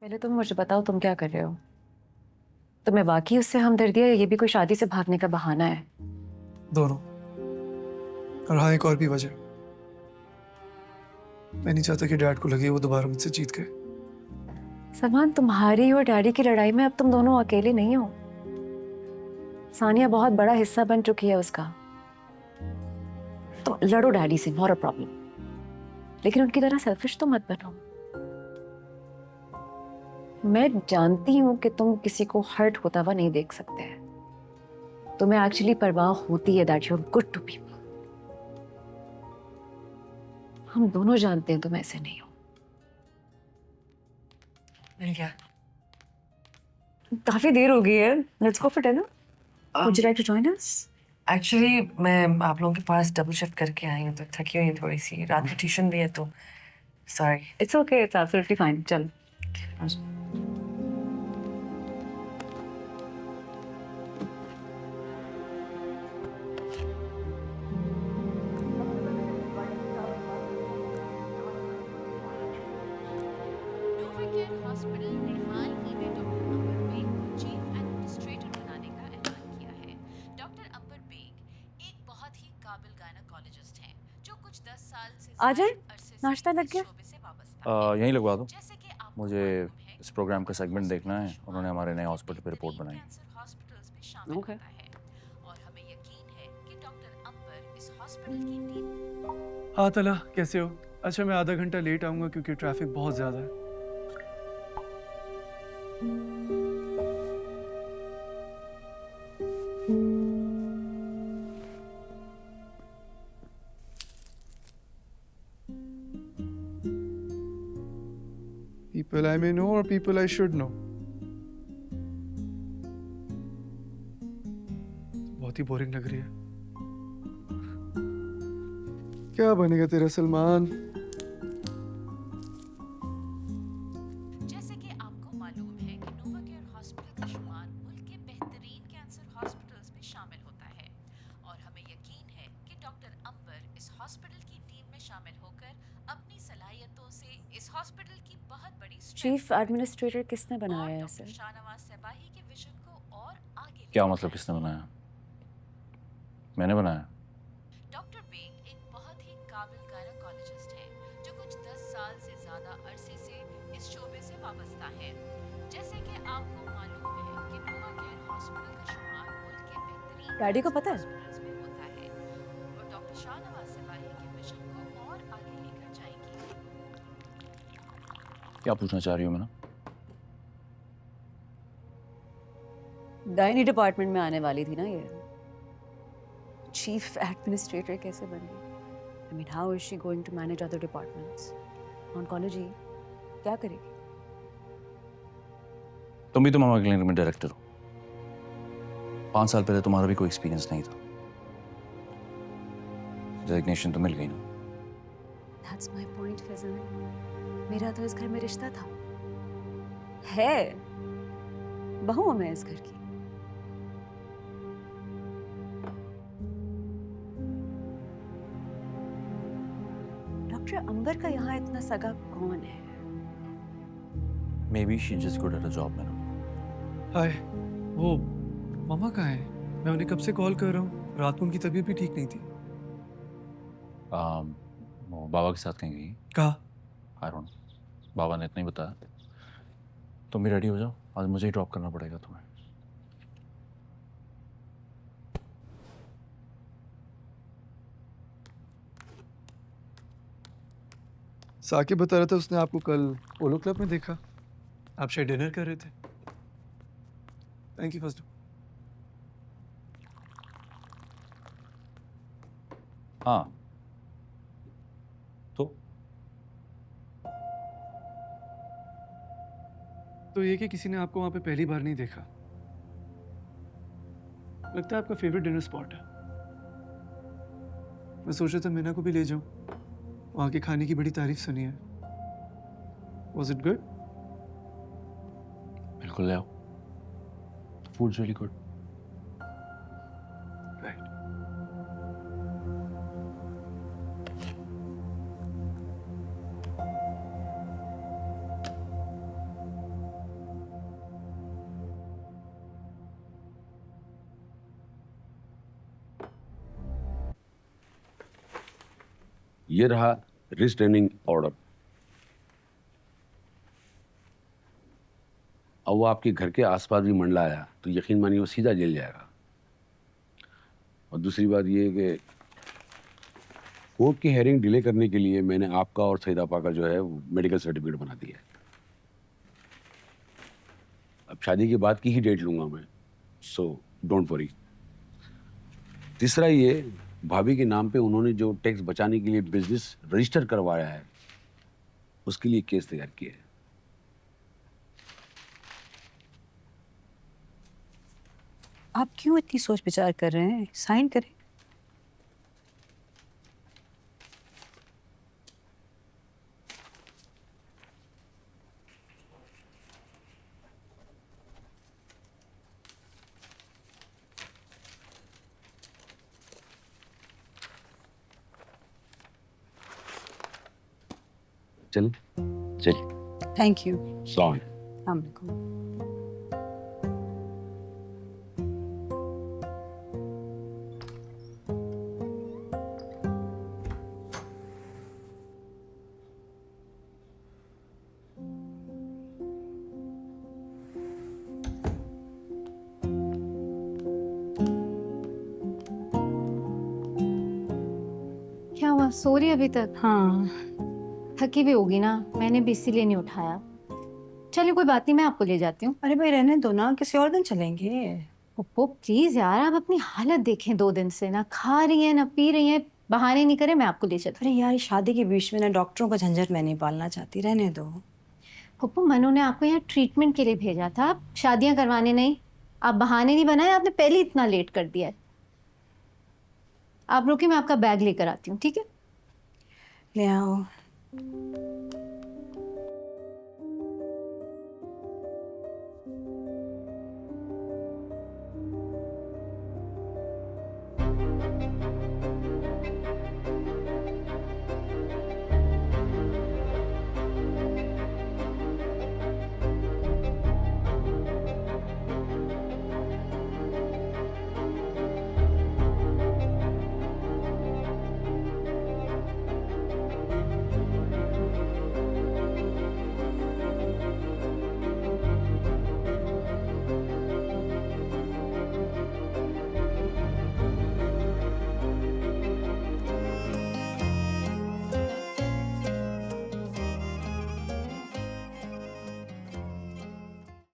पहले तुम मुझे बताओ तुम क्या कर रहे हो। तुम्हें वाकई उससे हमदर्दी है या ये भी कोई शादी से भागने का बहाना है? दोनों। और हाँ, एक और भी वजह। मैं नहीं चाहता कि डैड को लगे वो दोबारा मुझसे जीत गए। सलमान, तुम्हारी और डैडी की लड़ाई में अब तुम दोनों अकेले नहीं हो। सानिया बहुत बड़ा हिस्सा बन चुकी है उसका। तुम लड़ो डैडी से, नॉट अ प्रॉब्लम, लेकिन उनकी तरह सेल्फिश तो मत बनो। मैं जानती हूँ कि तुम किसी को हर्ट होता हुआ नहीं देख सकते। तुम्हें एक्चुअली परवाह होती है that you are good to people. हम दोनों जानते हैं तुम ऐसे नहीं हो। मिल गया। काफी देर हो गई है, let's go for dinner. Would you like to join us? Actually मैं आप लोगों के पास डबल शिफ्ट करके आई हूँ तो थकी हुई हूँ थोड़ी सी, रात में ट्यूशन भी है तो sorry. It's okay, it's absolutely fine. चल। नोवाकेयर हॉस्पिटल ने हाल ही में डॉक्टर अंबर बेग को चीफ एडमिनिस्ट्रेटर बनाने का ऐलान किया है। डॉक्टर अंबर बेग एक बहुत ही काबिल गायनेकोलॉजिस्ट हैं जो कुछ 10 साल से आ जाए, ज्यादा अरसे नाश्ता से लग इस गया। शोबे से वाबस्ता हैं। यहीं लगवा दो। जैसे कि आपको मुझे मालूम है इस कि प्रोग्राम का नोवाकेयर सेगमेंट देखना है। हॉस्पिटल उन्होंने हमारे नए शुमार हॉस्पिटल पे रिपोर्ट बेहतरीन बनाई। कैंसर हॉस्पिटल्स में शामिल Okay. होता है और हमें यकीन है कि डॉक्टर अंबर इस हॉस्पिटल की टीम। हाँ तला, कैसे हो? अच्छा, मैं आधा घंटा लेट आऊंगा क्योंकि ट्रैफिक बहुत ज्यादा है। People I may know or people I should know? बहुत ही बोरिंग लग रही है। क्या बनेगा तेरा सलमान? जैसे कि आपको मालूम है कि नोवाकेयर हॉस्पिटल का शुमार मुल्क के बेहतरीन कैंसर हॉस्पिटल्स में शामिल होता है और हमें यकीन है कि डॉक्टर अंबर इस हॉस्पिटल की टीम में शामिल होकर अपनी सलाहियतों से इस हॉस्पिटल की बहुत बड़ी चीफ एडमिनिस्ट्रेटर किसने बनाया है डॉक्टर इसे? शाहनवाज सबाही के विजन को और आगे क्या लेकर मतलब किसने जाएंगे। बनाया? मैंने बनाया। डॉक्टर बेग एक बहुत ही काबिल गायनेकोलॉजिस्ट हैं जो कुछ 10 साल से ज्यादा अरसे से इस शोबे से वाबस्ता हैं। जैसे कि आपको मालूम है कि नोवाकेयर हॉस्पिटल का शुमार मुल्क के बेहतरीन डैडी को पता है? हॉस्पिटल्स में होता है और डॉक्टर शाहनवाज सबाही के मिशन को और आगे लेकर जाएंगी। क्या पूछना चाह रही हो मैंने? गायनी डिपार्टमेंट में आने वाली थी ना ये। चीफ एडमिनिस्ट्रेटर कैसे बन गई? I mean, how is she going to manage other departments? Oncology क्या करेगी? तुम भी तो मामा क्लिनिक में डायरेक्टर हो। 5 साल पहले तुम्हारा भी कोई एक्सपीरियंस नहीं था। डेजिग्नेशन तो मिल गई ना। That's my point Faizal. मेरा तो इस घर में रिश्ता था, है। बहू हूं मैं इस घर की। डॉक्टर अंबर का यहाँ इतना सगा कौन है? Maybe she just good at a job madam. Hi, वो मामा कहाँ है? मैं उन्हें कब से कॉल कर रहा हूँ। रात को उनकी तबीयत भी ठीक नहीं थी। वो बाबा के साथ कहीं गई। कहा? आई डोंट नो, बाबा ने इतना ही बताया। तुम भी रेडी हो जाओ, आज मुझे ही ड्रॉप करना पड़ेगा तुम्हें। साकिब बता रहा था उसने आपको कल पोलो क्लब में देखा। आप शायद डिनर कर रहे थे। Thank you first. हाँ तो ये कि किसी ने आपको वहां पे पहली बार नहीं देखा। लगता है आपका फेवरेट डिनर स्पॉट है। मैं सोच रहा था मीना को भी ले जाऊं। वहां के खाने की बड़ी तारीफ सुनी है। Was it good? बिल्कुल ले आओ। Foods really good. Right. ये रहा रिस्ट्रेनिंग ऑर्डर। अब वो आपके घर के आसपास भी मंडलाया तो यकीन मानिए वो सीधा जेल जाएगा। और दूसरी बात ये है कि कोर्ट की हेयरिंग डिले करने के लिए मैंने आपका और सईद आपा का जो है मेडिकल सर्टिफिकेट बना दिया है। अब शादी के बाद की ही डेट लूंगा मैं, सो डोंट वरी। तीसरा ये, भाभी के नाम पे उन्होंने जो टैक्स बचाने के लिए बिजनेस रजिस्टर करवाया है उसके लिए केस तैयार किया है। आप क्यों इतनी सोच विचार कर रहे हैं? साइन करें। चल चल। Thank you. सॉरी। अस्सलाम वालेकुम। क्या हुआ, सो रही अभी तक? हाँ, थकी भी होगी ना, मैंने भी इसीलिए नहीं उठाया। चलिए कोई बात नहीं, मैं आपको ले जाती हूँ। अरे भाई रहने दो ना, किसी और दिन चलेंगे। पप्पू प्लीज यार, आप अपनी हालत देखें। 2 दिन से ना खा रही हैं ना पी रही हैं, बहाने नहीं करें, मैं आपको ले चलती अरे यार, शादी के बीच में ना डॉक्टरों का झंझट मैं नहीं पालना चाहती, रहने दो। हूँ। पप्पू मनु ने आपको यहाँ ट्रीटमेंट के लिए भेजा था, आप शादियाँ करवाने नहीं। आप बहाने नहीं बनाए, आपने पहले इतना लेट कर दिया है। आप रुकिए, मैं आपका बैग लेकर आती हूँ, ठीक है? ले आओ।